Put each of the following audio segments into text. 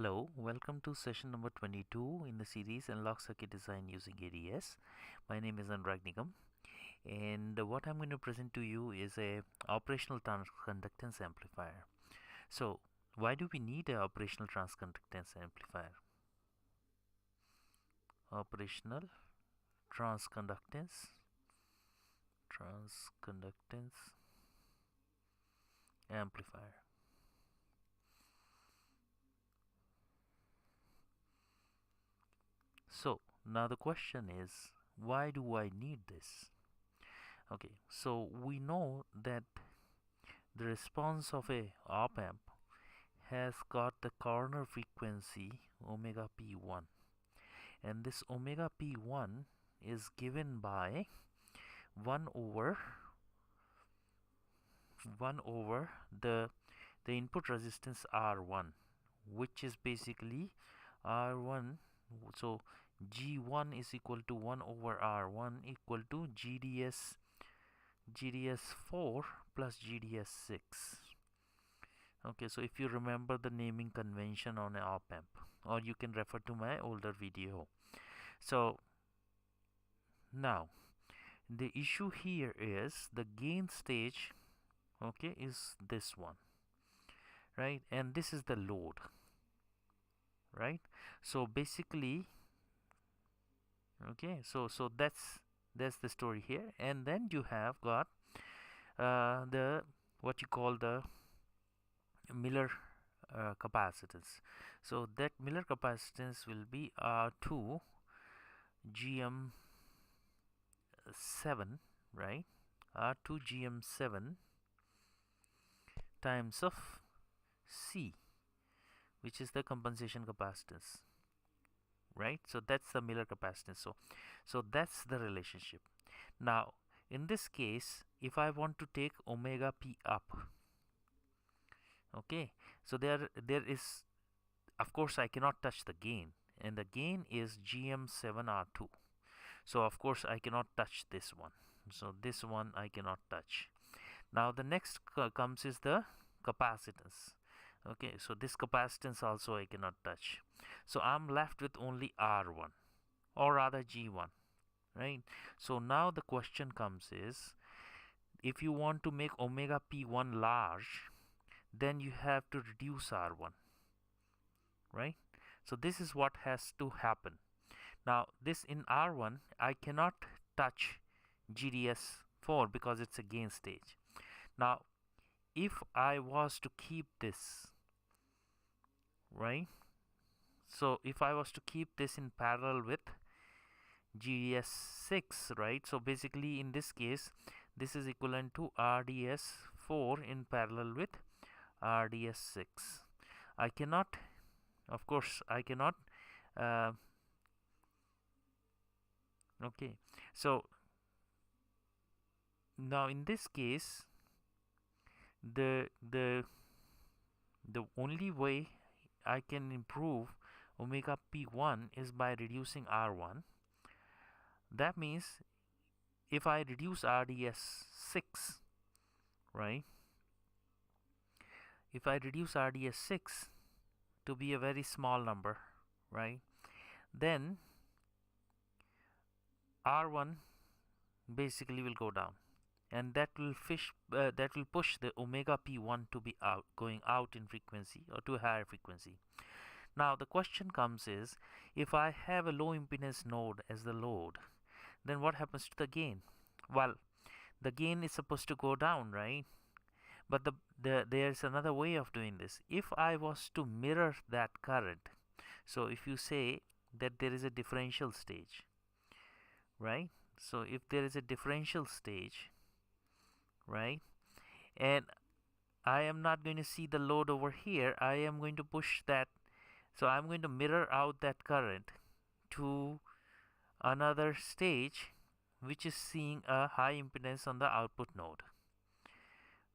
Hello, welcome to session number 22 in the series Unlock Circuit Design using ADS. My name is Anurag Nigam, and what I'm going to present to you is a operational transconductance amplifier. So, why do we need an operational transconductance amplifier? Operational transconductance amplifier. So now the question is, why do I need this? Okay, so we know that the response of a op-amp has got the corner frequency omega p1, and this omega p1 is given by 1 over the input resistance R1, which is basically R1. So G1 is equal to 1 over R1 equal to GDS4 plus GDS6. Okay, so if you remember the naming convention on an op-amp, or you can refer to my older video. So now the issue here is the gain stage, okay, is this one, right? And this is the load, right? So basically, okay, so that's the story here. And then you have got the what you call the Miller capacitance. So that Miller capacitance will be R2 GM7, right? R2 GM7 times of C, which is the compensation capacitance, right? So that's the Miller capacitance. So that's the relationship. Now in this case, if I want to take omega p up, okay, so there is, of course, I cannot touch the gain, and the gain is GM7R2. So of course I cannot touch this one. So this one I cannot touch. Now the next comes is the capacitance. Okay, so this capacitance also I cannot touch. So I'm left with only R1, or rather G1, right? So now the question comes is, if you want to make omega p1 large, then you have to reduce R1, right? So this is what has to happen. Now this in R1 I cannot touch GDS4 because it's a gain stage. Now if I was to keep this, right, so if I was to keep this in parallel with GDS6, right, so basically in this case this is equivalent to RDS4 in parallel with RDS6. I cannot, of course I cannot okay, so now in this case the only way I can improve omega p1 is by reducing R1. That means if I reduce RDS6, right, if I reduce RDS6 to be a very small number, right, then R1 basically will go down, and that will push the omega p1 to be going out in frequency, or to a higher frequency. Now the question comes is, if I have a low impedance node as the load, then what happens to the gain? Well, the gain is supposed to go down, right? But there's another way of doing this. If I was to mirror that current, so if you say that there is a differential stage, right? So if there is a differential stage, right, and I am not going to see the load over here, I am going to push that, so I'm going to mirror out that current to another stage which is seeing a high impedance on the output node,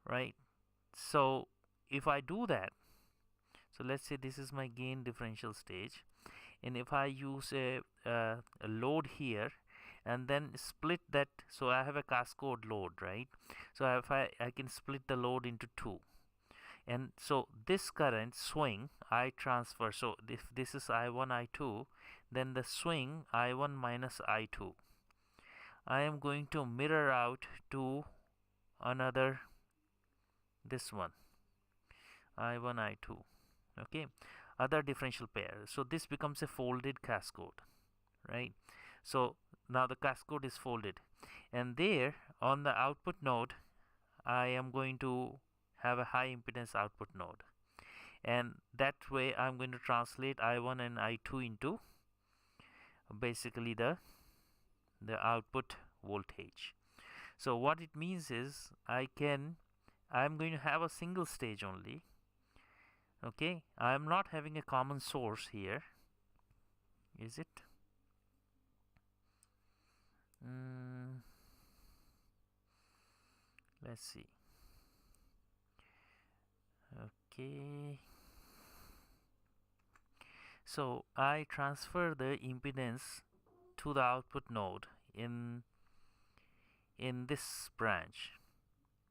right? So if I do that, so let's say this is my gain differential stage, and if I use a load here and then split that, so I have a cascade load, right? So if I can split the load into two. And so this current swing I transfer, so if this is I1 I2, then the swing I1 minus I2 I am going to mirror out to another, this one I1 I2, okay, other differential pair. So this becomes a folded cascode, right? So now the cascode is folded, and there on the output node I am going to have a high impedance output node, and that way I'm going to translate I1 and I2 into basically the output voltage. So what it means is I'm going to have a single stage only, okay. I'm not having a common source here, is it? Let's see. Okay, so I transfer the impedance to the output node in this branch,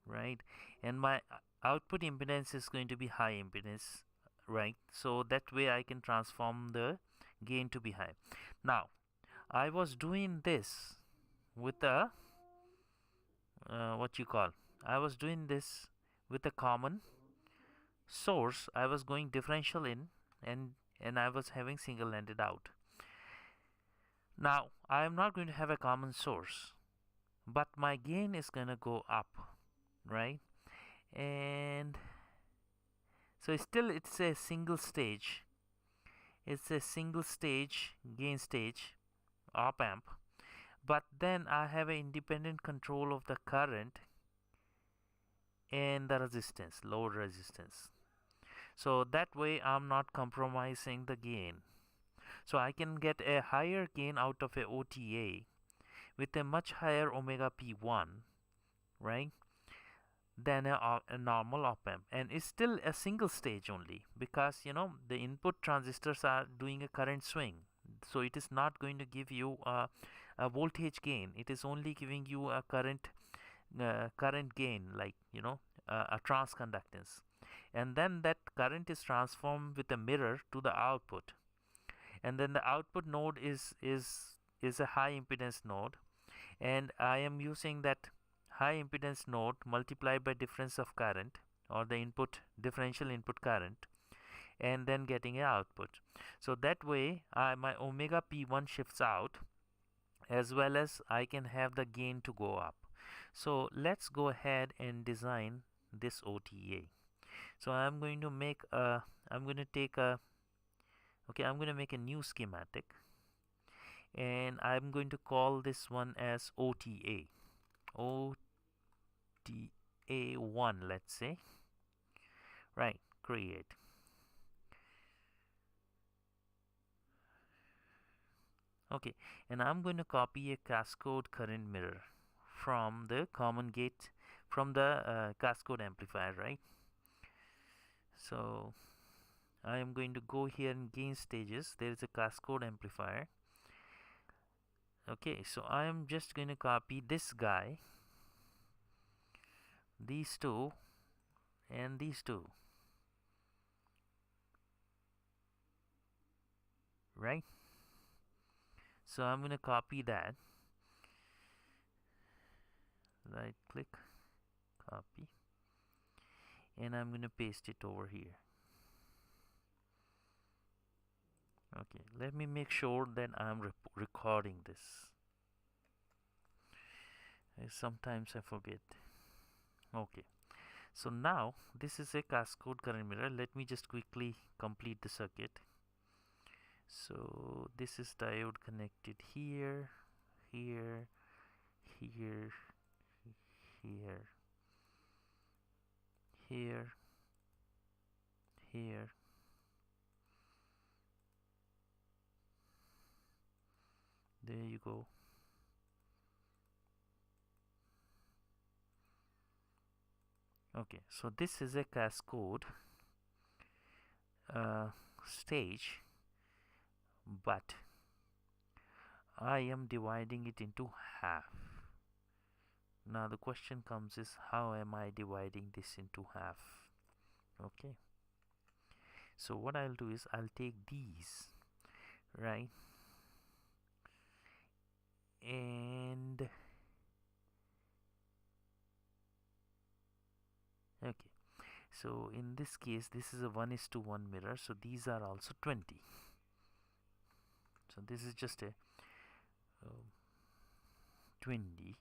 right? And my output impedance is going to be high impedance, right? So that way I can transform the gain to be high. Now I was doing this with a what you call, I was doing this with a common source. I was going differential in, and I was having single-ended out. Now I am not going to have a common source, but my gain is gonna go up, right? And so still it's a single stage, it's a single stage gain stage op amp, but then I have an independent control of the current and the resistance, load resistance. So that way I'm not compromising the gain. So I can get a higher gain out of a OTA with a much higher omega P1, right, than a normal op amp. And it's still a single stage only, because you know the input transistors are doing a current swing, so it is not going to give you a voltage gain. It is only giving you a current gain, like you know, a transconductance, and then that current is transformed with a mirror to the output, and then the output node is a high impedance node, and I am using that high impedance node multiplied by difference of current, or the input differential input current, and then getting an output. So that way my omega P1 shifts out, as well as I can have the gain to go up. So let's go ahead and design this OTA. So I'm going to make a, I'm going to take a, okay, I'm going to make a new schematic, and I'm going to call this one as OTA. OTA1, let's say. Right, create. Okay, and I'm going to copy a cascode current mirror from the common gate, from the cascode amplifier, right? So I am going to go here in gain stages. There is a cascode amplifier. Okay, so I am just going to copy this guy, these two, and these two, right? So I'm going to copy that. Right click, copy, and I'm going to paste it over here. Okay, let me make sure that I'm recording this. Sometimes I forget. Okay, so now this is a cascode current mirror. Let me just quickly complete the circuit. So this is diode connected here, here, here, here, here, here, there you go. Okay, so this is a cascode stage, but I am dividing it into half. Now the question comes is, how am I dividing this into half? Okay, so what I'll do is I'll take these, right, and okay, so in this case this is a 1:1 mirror, so these are also 20. So this is just a 20,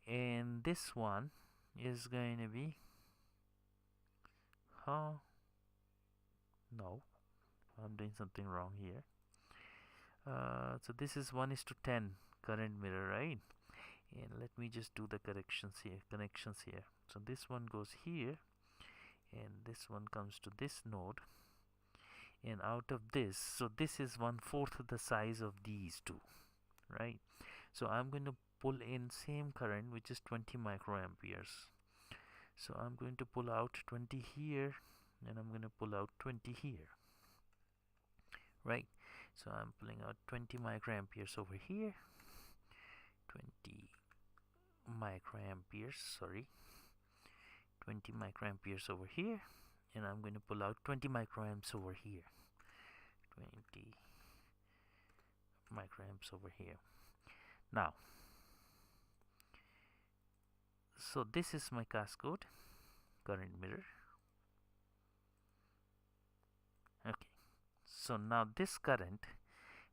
and this one is going to be, huh, no, I'm doing something wrong here. So this is 1:10 current mirror, right? And let me just do the connections here. So this one goes here, and this one comes to this node, and out of this, so this is 1/4 the size of these two, right? So I'm going to pull in same current, which is 20 microamperes. So I'm going to pull out 20 here, and I'm going to pull out 20 here, right? So I'm pulling out 20 microamperes over here, 20 microamperes, sorry, 20 microamperes over here, and I'm going to pull out 20 microamps over here, 20 microamps over here. Now, so this is my cascode current mirror. Okay, so now this current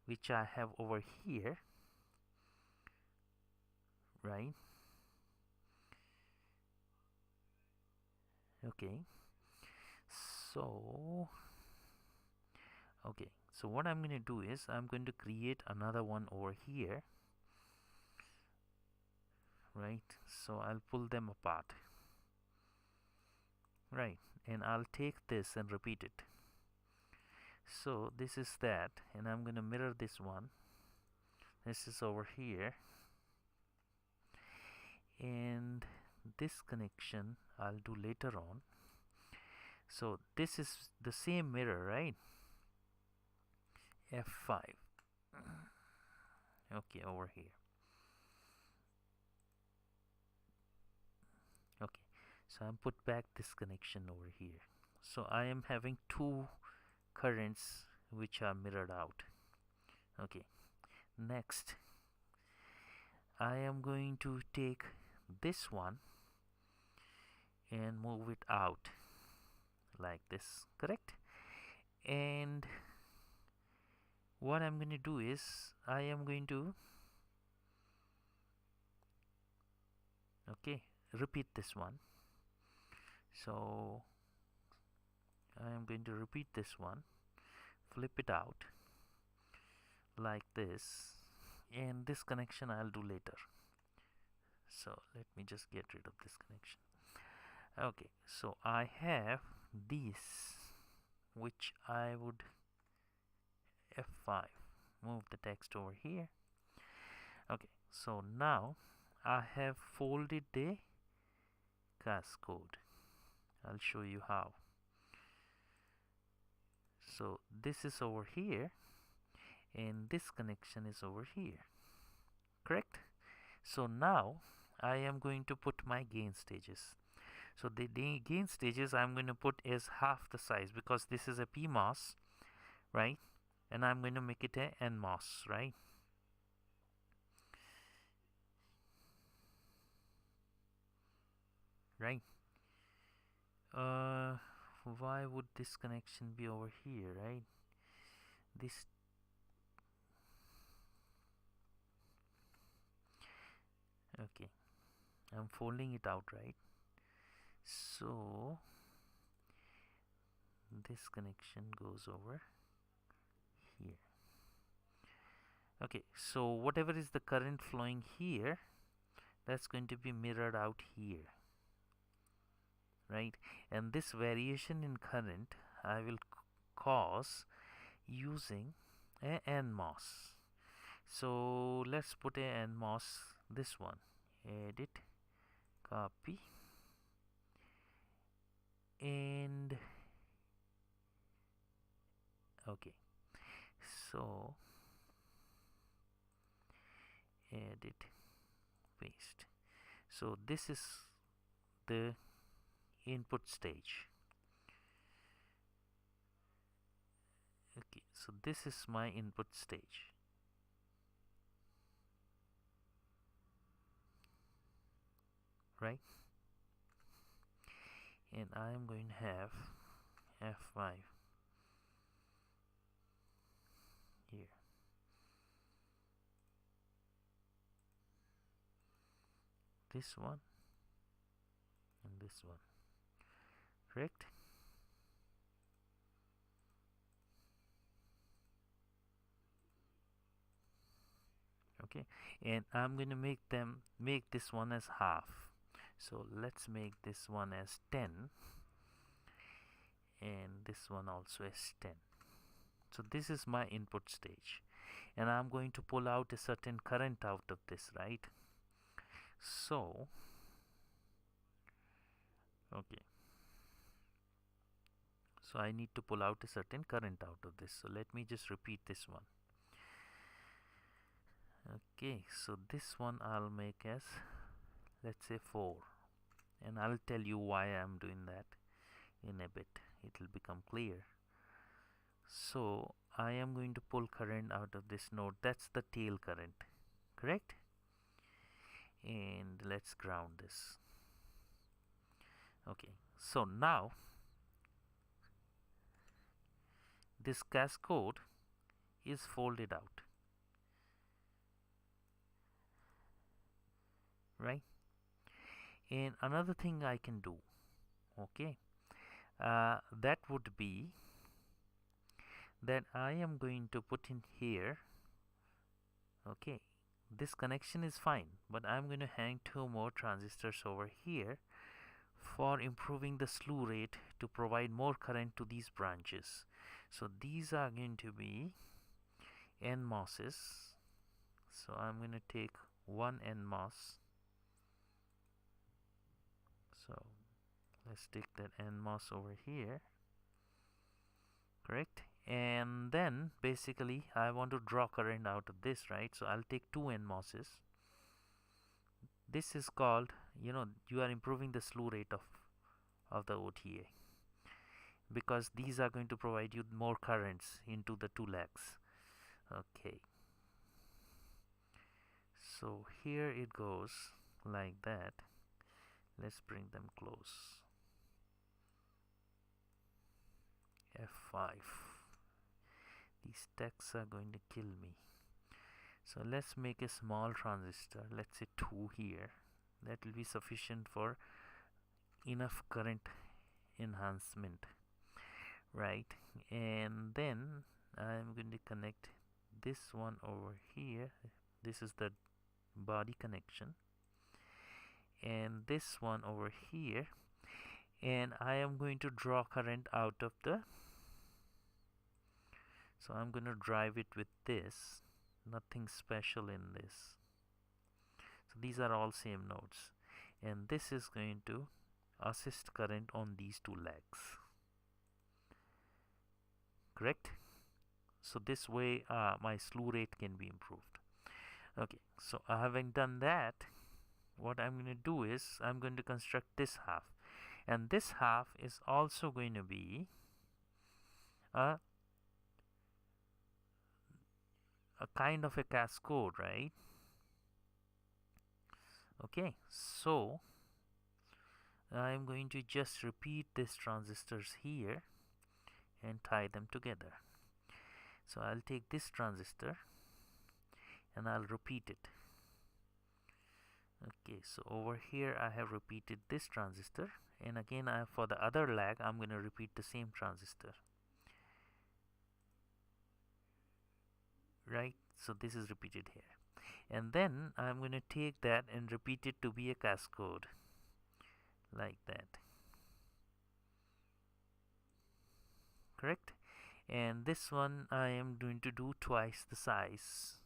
which I have over here, right? Okay, so so what I'm going to do is I'm going to create another one over here, right? So I'll pull them apart, right, and I'll take this and repeat it. So this is that, and I'm going to mirror this one. This is over here, and this connection I'll do later on. So this is the same mirror, right? F5. Okay, over here. Okay, so I'm put back this connection over here. So I am having two currents which are mirrored out. Okay, next I am going to take this one and move it out like this, correct? And what I'm going to do is I am going to repeat this one. So I am going to repeat this one, flip it out like this, and this connection I'll do later. So let me just get rid of this connection. Okay, so I have this, which I would F5, move the text over here. Okay, so now I have folded the cascode. I'll show you how. So this is over here, and this connection is over here, correct? So now I am going to put my gain stages. So the gain stages I'm going to put is half the size, because this is a PMOS, right? And I'm going to make it a NMOS, right? Right. Why would this connection be over here, right? This, okay, I'm folding it out, right? So this connection goes over here. Okay, so whatever is the current flowing here, that's going to be mirrored out here, right? And this variation in current I will cause using a NMOS. So let's put a NMOS, this one, edit, copy, and okay, so edit, paste. So this is the input stage, So this is my input stage, right? And I am going to have F5 here. This one and this one, correct? Okay, and I'm going to make this one as half. So let's make this one as 10 and this one also as 10. So this is my input stage, and I'm going to pull out a certain current out of this, right? So okay, so I need to pull out a certain current out of this. So let me just repeat this one. Okay, so this one I'll make as, let's say, 4, and I'll tell you why I'm doing that in a bit. It will become clear. So I am going to pull current out of this node. That's the tail current, correct? And let's ground this. Okay, so now this cascode is folded out, right? And another thing I can do, okay, that would be that I am going to put in here, okay, this connection is fine, but I'm going to hang 2 more transistors over here for improving the slew rate to provide more current to these branches. So these are going to be NMOSes. So I'm going to take one NMOS. So let's take that NMOS over here, correct? And then basically I want to draw current out of this, right? So I'll take 2 NMOSes. This is called, you are improving the slew rate of the OTA, because these are going to provide you more currents into the 2 legs. Okay, so here it goes like that. Let's bring them close. F5. These texts are going to kill me. So let's make a small transistor, let's say 2 here. That will be sufficient for enough current enhancement, right? And then I'm going to connect this one over here. This is the body connection, and this one over here, and I am going to draw current out of the, so I'm going to drive it with this, nothing special in this. So these are all same nodes, and this is going to assist current on these 2 legs, correct? So this way my slew rate can be improved. Okay, so having done that, what I'm going to do is I'm going to construct this half, and this half is also going to be a kind of a cascode, right? Okay, so I'm going to just repeat these transistors here and tie them together. So I'll take this transistor and I'll repeat it. Okay, so over here I have repeated this transistor, and again for the other leg I'm going to repeat the same transistor, right? So this is repeated here, and then I'm going to take that and repeat it to be a cascode like that, correct? And this one I am going to do twice the size,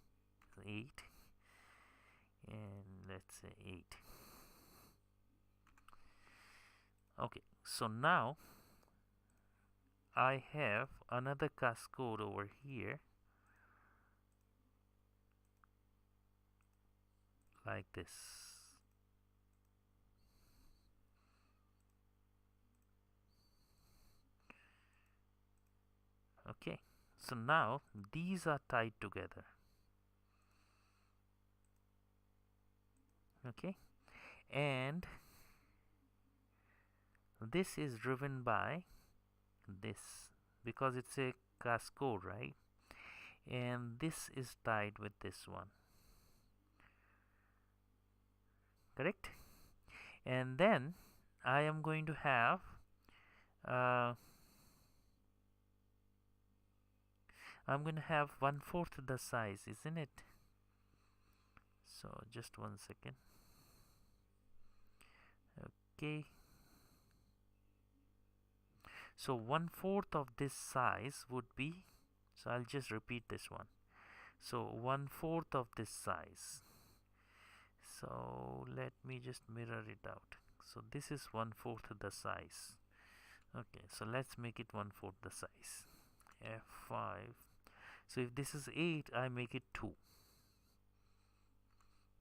8, and let's say 8. Okay, so now I have another cascode over here like this. Okay, So now these are tied together. Okay, and this is driven by this because it's a cascade, right? And this is tied with this one, correct? And then I am going to have uh, I'm going to have 1/4 the size, isn't it? So just 1 second. Okay, so 1/4 of this size would be, so I'll just repeat this one. So 1/4 of this size. So let me just mirror it out. So this is 1/4 the size. Okay, so let's make it 1/4 the size. F5. So if this is 8, I make it 2.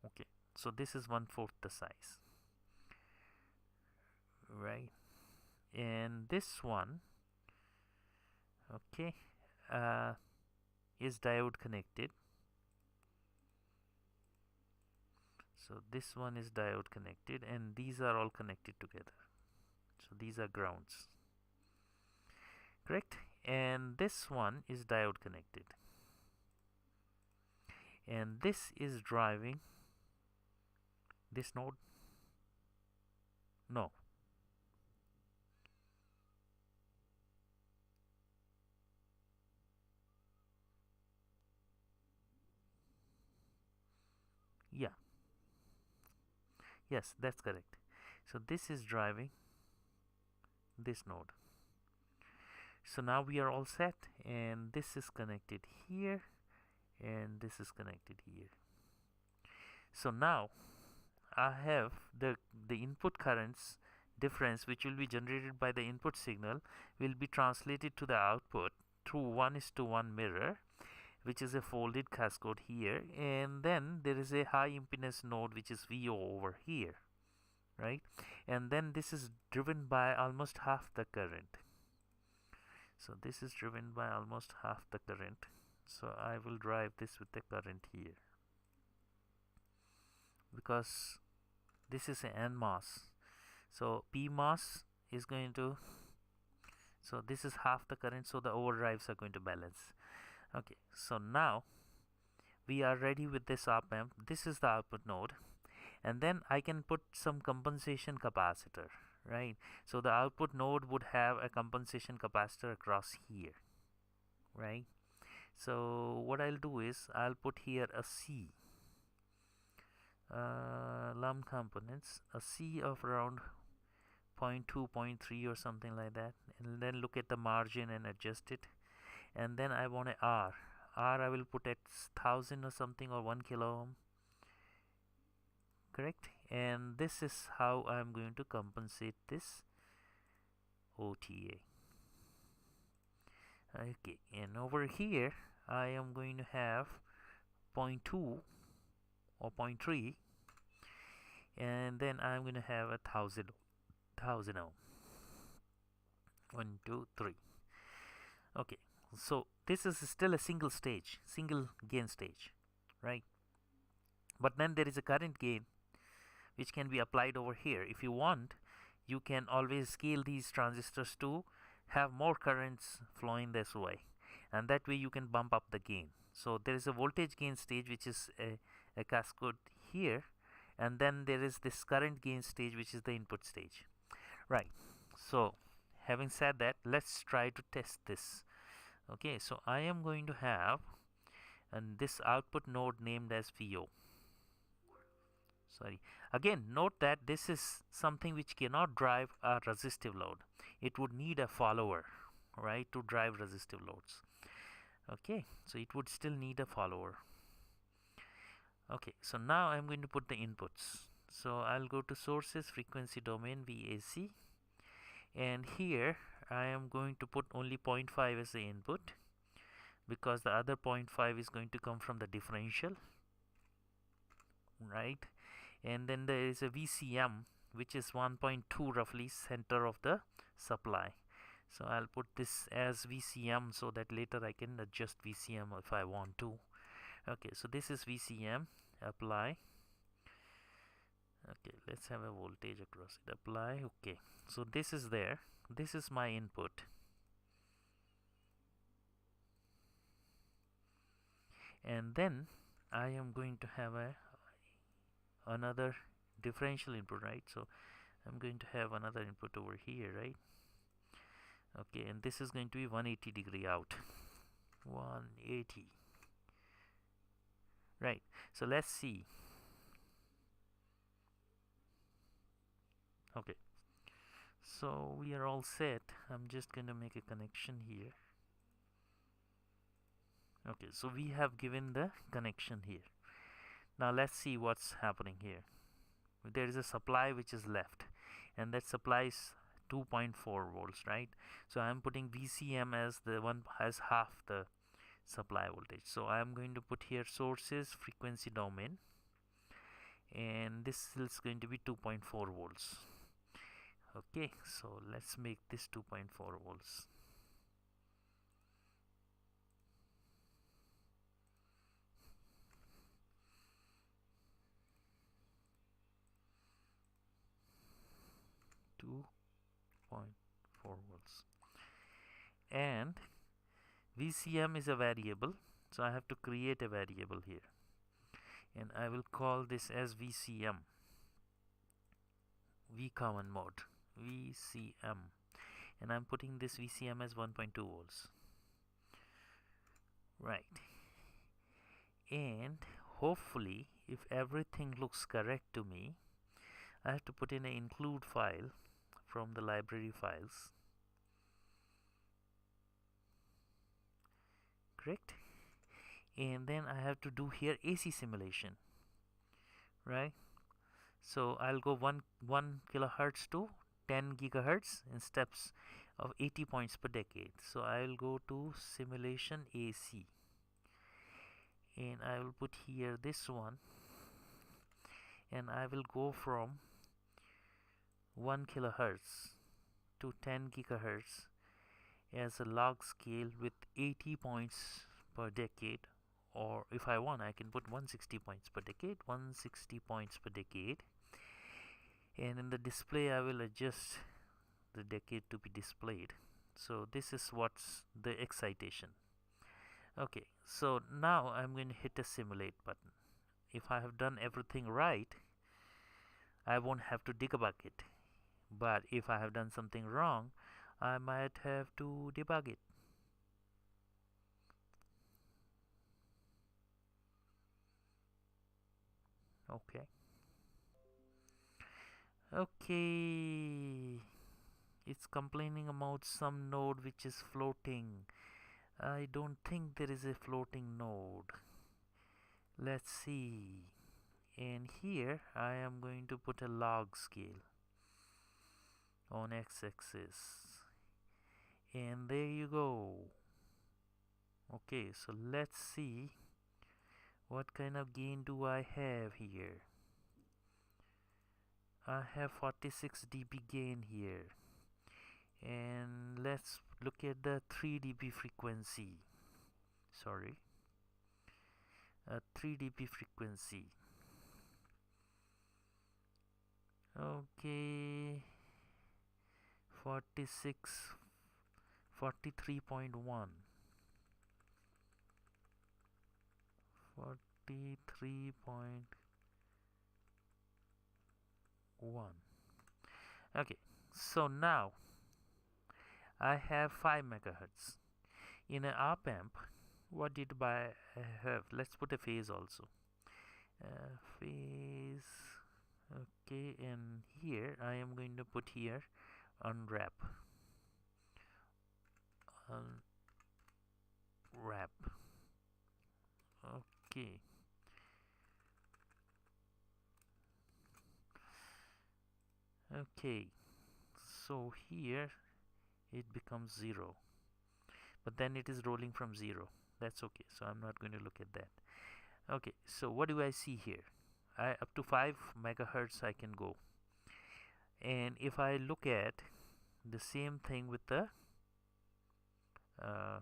Okay, so this is 1/4 the size, right? And this one, okay, is diode connected. So this one is diode connected, and these are all connected together. So these are grounds, correct? And this one is diode connected, and this is driving this node. No, yeah, yes, that's correct. So this is driving this node. So now we are all set, and this is connected here, and this is connected here. So now I have the input currents difference, which will be generated by the input signal, will be translated to the output through 1:1 mirror, which is a folded cascade here, and then there is a high impedance node which is VO over here, right? And then this is driven by almost half the current. So this is driven by almost half the current. So I will drive this with the current here, because this is an NMOS. So PMOS is going to, so this is half the current, so the overdrives are going to balance. Okay, so now we are ready with this op amp. This is the output node, and then I can put some compensation capacitor, right? So the output node would have a compensation capacitor across here, right? So what I'll do is I'll put here a C, lump components, a C of around 0.2, 0.3 or something like that, and then look at the margin and adjust it. And then I want a R. I will put at 1000 or something, or 1 kilo ohm, correct? And this is how I'm going to compensate this OTA. Okay, and over here I am going to have 0.2 or 0.3, and then I'm going to have 1000 ohm. 1, 2, 3. Okay, so this is still a single gain stage, right? But then there is a current gain which can be applied over here. If you want, you can always scale these transistors to have more currents flowing this way, and that way you can bump up the gain. So there is a voltage gain stage which is a cascade here, and then there is this current gain stage which is the input stage, right? So having said that, let's try to test this. Okay, so I am going to have and this output node named as VO. Sorry, again note that this is something which cannot drive a resistive load. It would need a follower, right, to drive resistive loads. Okay, so it would still need a follower. Okay, so now I'm going to put the inputs. So I'll go to sources, frequency domain, VAC, and here I am going to put only 0.5 as the input, because the other 0.5 is going to come from the differential, right? And then there is a VCM which is 1.2 roughly, center of the supply. So I'll put this as VCM so that later I can adjust VCM if I want to. Okay, so this is VCM. Apply. Okay, let's have a voltage across it. Apply. Okay, so this is there. This is my input. And then I am going to have another differential input, right? So I'm going to have another input over here, right? Okay, and this is going to be 180 degree out. 180. Right, so let's see. Okay, so we are all set. I'm just going to make a connection here. Okay, so we have given the connection here. Now let's see what's happening here. There is a supply which is left, and that supply is 2.4 volts, right? So I'm putting VCM as the one has half the supply voltage. So I'm going to put here sources frequency domain, and this is going to be 2.4 volts. Okay, so let's make this 2.4 volts. And VCM is a variable, so I have to create a variable here, and I will call this as VCM, V common mode, VCM, and I'm putting this VCM as 1.2 volts, right? And hopefully, if everything looks correct to me, I have to put in an include file from the library files, correct? And then I have to do here AC simulation, right? So I'll go 1 kilohertz to 10 gigahertz in steps of 80 points per decade. So I'll go to simulation AC, and I will put here this one, and I will go from 1 kilohertz to 10 gigahertz as a log scale with 80 points per decade, or if I want I can put 160 points per decade, 160 points per decade. And in the display I will adjust the decade to be displayed. So this is what's the excitation. Okay, so now I'm going to hit a simulate button. If I have done everything right, I won't have to debug it, but if I have done something wrong, I might have to debug it. Okay, it's complaining about some node which is floating. I don't think there is a floating node. Let's see. And here I am going to put a log scale on x-axis, and there you go. Okay, so let's see what kind of gain do I have here. I have 46 dB gain here, and let's look at the 3 dB frequency. Sorry, 3 dB frequency. Okay, 46, 43.1, 43.1. Okay, so now I have 5 megahertz in an op amp. What did I have? Let's put a phase also. Phase. Okay, and here I am going to put here unwrap. Unwrap. Okay. Okay, so here it becomes 0, but then it is rolling from 0. That's okay, so I'm not going to look at that. Okay, so what do I see here? Up to 5 megahertz I can go, and if I look at the same thing with the uh,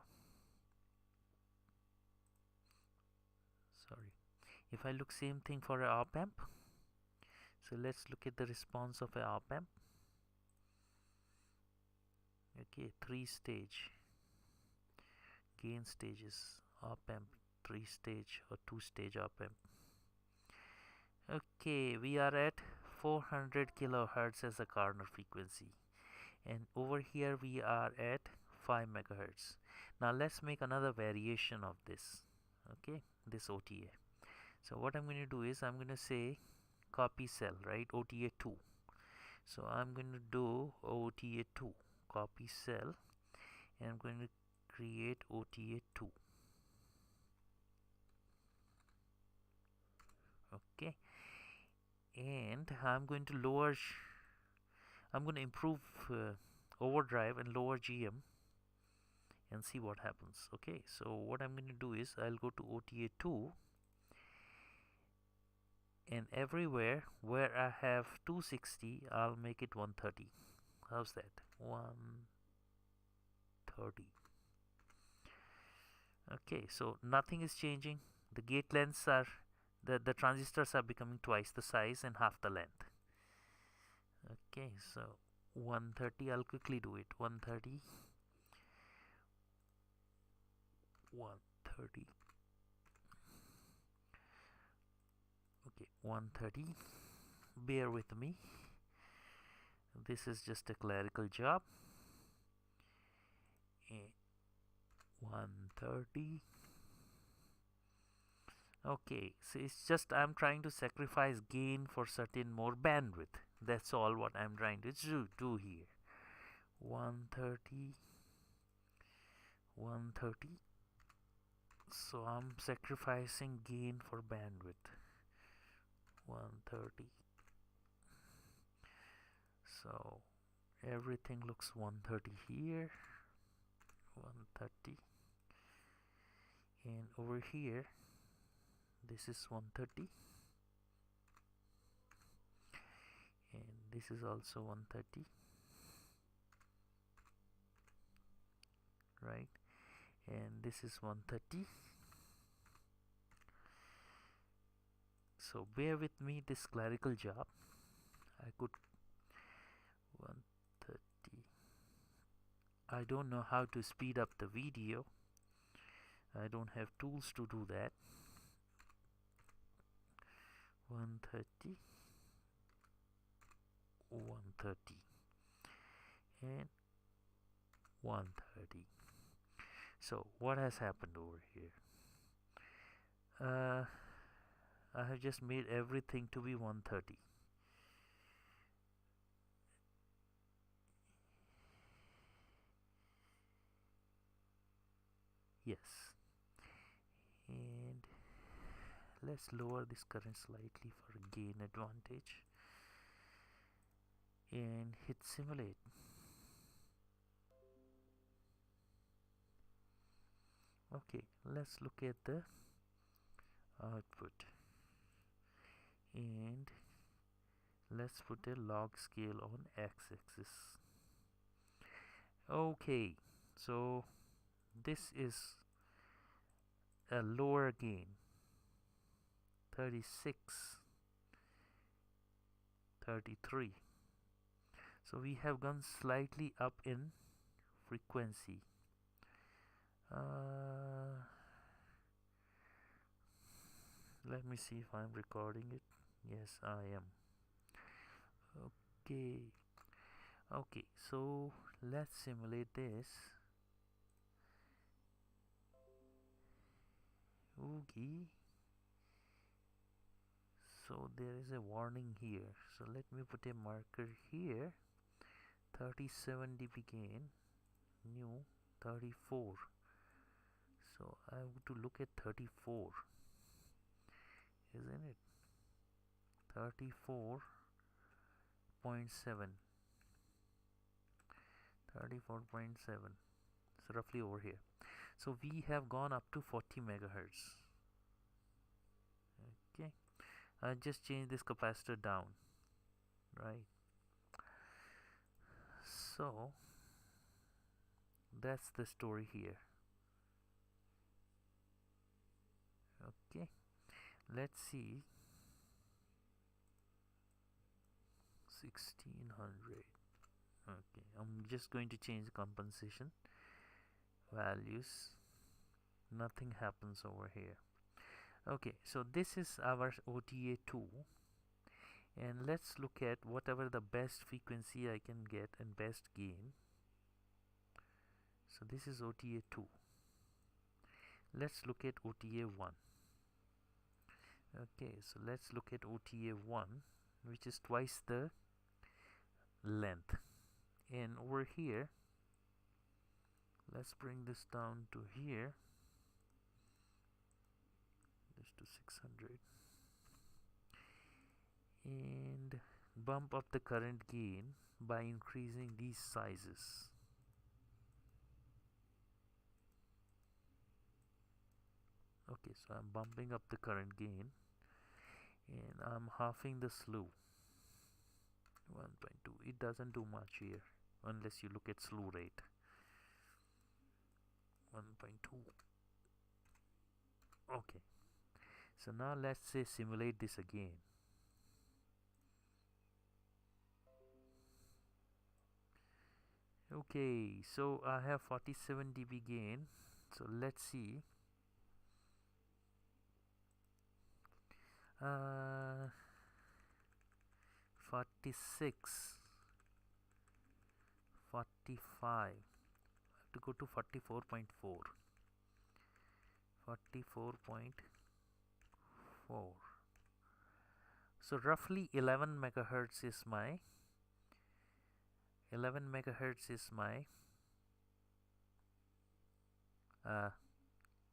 sorry, if I look same thing for a op amp, so let's look at the response of a op amp. Okay, 3-stage gain stages op amp, 3-stage or 2-stage op amp. Okay, we are at 400 kilohertz as a corner frequency, and over here we are at 5 megahertz. Now let's make another variation of this. Okay, this OTA. So what I'm going to do is I'm going to say copy cell, right? OTA 2. So I'm going to do OTA 2, copy cell, and I'm going to create OTA 2. Okay, and I'm going to improve overdrive and lower GM and see what happens. Okay, so what I'm going to do is I'll go to OTA 2, and everywhere where I have 260 I'll make it 130. How's that? 130. Okay, so nothing is changing. The gate lengths are the transistors are becoming twice the size and half the length. Okay, so 130, I'll quickly do it. 130, 130. Okay, 130. Bear with me. This is just a clerical job. 130. Okay, so it's just I'm trying to sacrifice gain for certain more bandwidth. That's all what I'm trying to do here. 130, 130. So I'm sacrificing gain for bandwidth. 130. So everything looks 130 here. 130. And over here, this is 130. And this is also 130. Right? And this is 130. So bear with me this clerical job. I could 130. I don't know how to speed up the video. I don't have tools to do that. 130, 130, and 130. So what has happened over here? I have just made everything to be 130. Yes. And let's lower this current slightly for gain advantage and hit simulate. Okay, let's look at the output and let's put a log scale on x-axis. Okay, so this is a lower gain, 36, 33. So we have gone slightly up in frequency. Let me see if I'm recording it. Yes, I am. Okay, so let's simulate this. Okay, so there is a warning here, so let me put a marker here. 37 dB gain, new 34. So I have to look at 34, isn't it? 34.7, 34.7, so roughly over here. So we have gone up to 40 megahertz. Okay, I just changed this capacitor down, right? So That's the story here. Okay, let's see. 1600. Okay, I'm just going to change the compensation values. Nothing happens over here. Okay, so this is our OTA 2, and let's look at whatever the best frequency I can get and best gain. So this is OTA 2. Let's look at OTA 1. Okay, so let's look at OTA 1, which is twice the length. And over here, let's bring this down to here, just to 600, and bump up the current gain by increasing these sizes. Okay, so I'm bumping up the current gain and I'm halving the slew. 1.2. It doesn't do much here unless you look at slew rate. 1.2. Okay, so now let's say simulate this again. Okay, so I have 47 dB gain. So let's see. 46, 45. To go to 44.4. 44.4. So roughly 11 megahertz is my 11 megahertz is my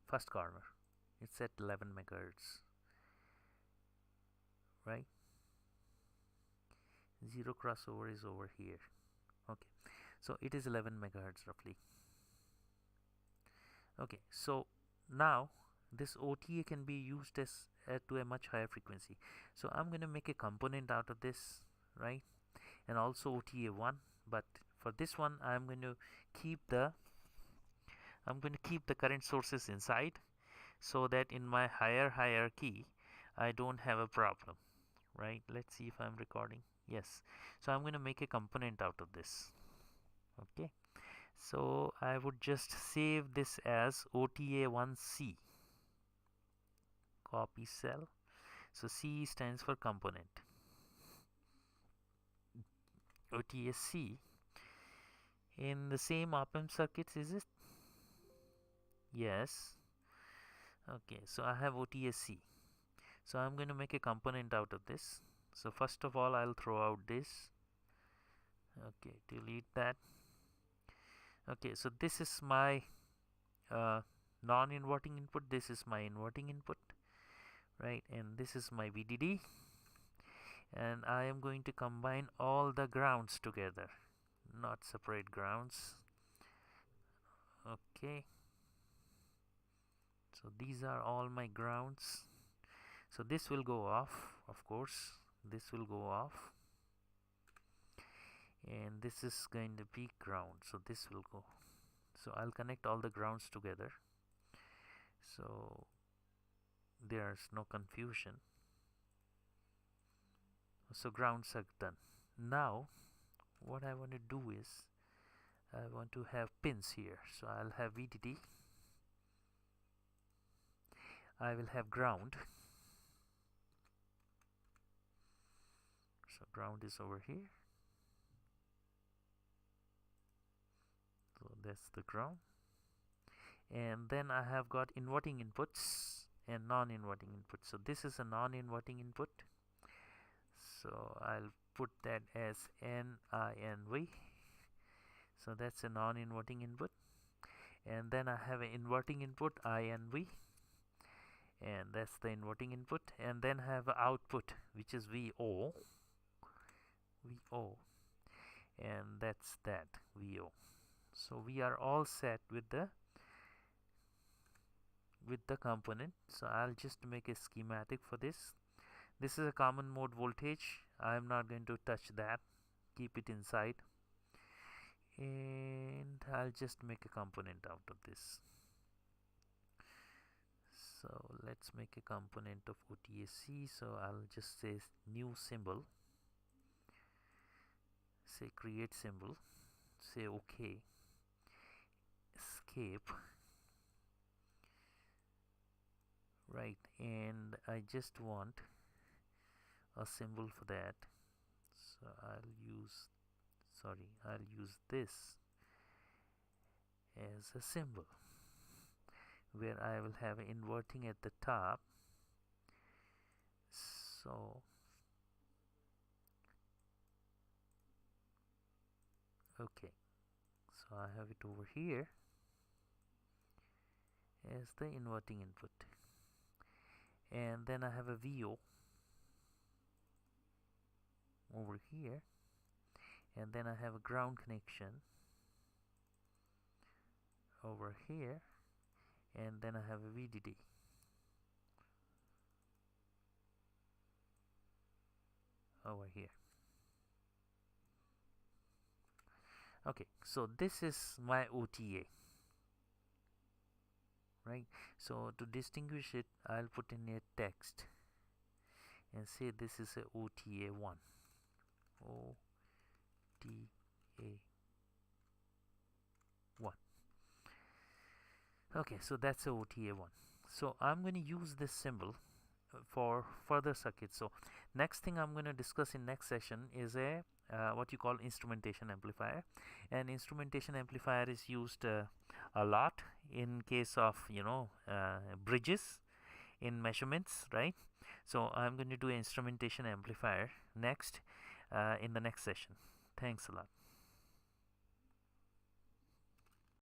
first corner. It's at 11 megahertz, right? Zero crossover is over here. Okay, so it is 11 megahertz roughly. Okay, so now this OTA can be used as to a much higher frequency. So I'm going to make a component out of this, right? And also OTA 1, but for this one I'm going to keep the current sources inside, so that in my higher hierarchy I don't have a problem, right? Let's see if I'm recording. Yes, so I'm going to make a component out of this. Okay, so I would just save this as OTA1C. Copy cell. So C stands for component. OTA-C. In the same op-amp circuits, is it? Yes. Okay, so I have OTA-C. So I'm going to make a component out of this. So first of all, I'll throw out this. Okay, delete that. Okay, so this is my non-inverting input. This is my inverting input, right? And this is my VDD. And I am going to combine all the grounds together, not separate grounds. Okay, so these are all my grounds. So this will go off, of course. This will go off, and this is going to be ground, so this will go. So I'll connect all the grounds together, so there's no confusion. So grounds are done. Now what I want to do is I want to have pins here. So I'll have VDD, I will have ground. So ground is over here. So that's the ground. And then I have got inverting inputs and non-inverting inputs. So this is a non-inverting input. So I'll put that as NINV. So that's a non-inverting input. And then I have an inverting input INV. And that's the inverting input. And then I have an output, which is VO. And that's that, VO. So we are all set with the component. So I'll just make a schematic for this. This is a common mode voltage. I am not going to touch that, keep it inside. and I'll just make a component out of this. So let's make a component of OTAC. So I'll just say new symbol, say create symbol, say OK, escape, right, and I just want a symbol for that. So I'll use this as a symbol where I will have inverting at the top. So okay, so I have it over here as the inverting input, and then I have a VO over here, and then I have a ground connection over here, and then I have a VDD. Over here. Okay, so this is my OTA, right? So to distinguish it, I'll put in a text and say this is a OTA 1. OTA 1. Okay, so that's a OTA 1. So I'm going to use this symbol for further circuits. So next thing I'm going to discuss in next session is a what you call instrumentation amplifier, and instrumentation amplifier is used a lot in case of bridges in measurements, right? So I'm going to do an instrumentation amplifier next in the next session. Thanks a lot.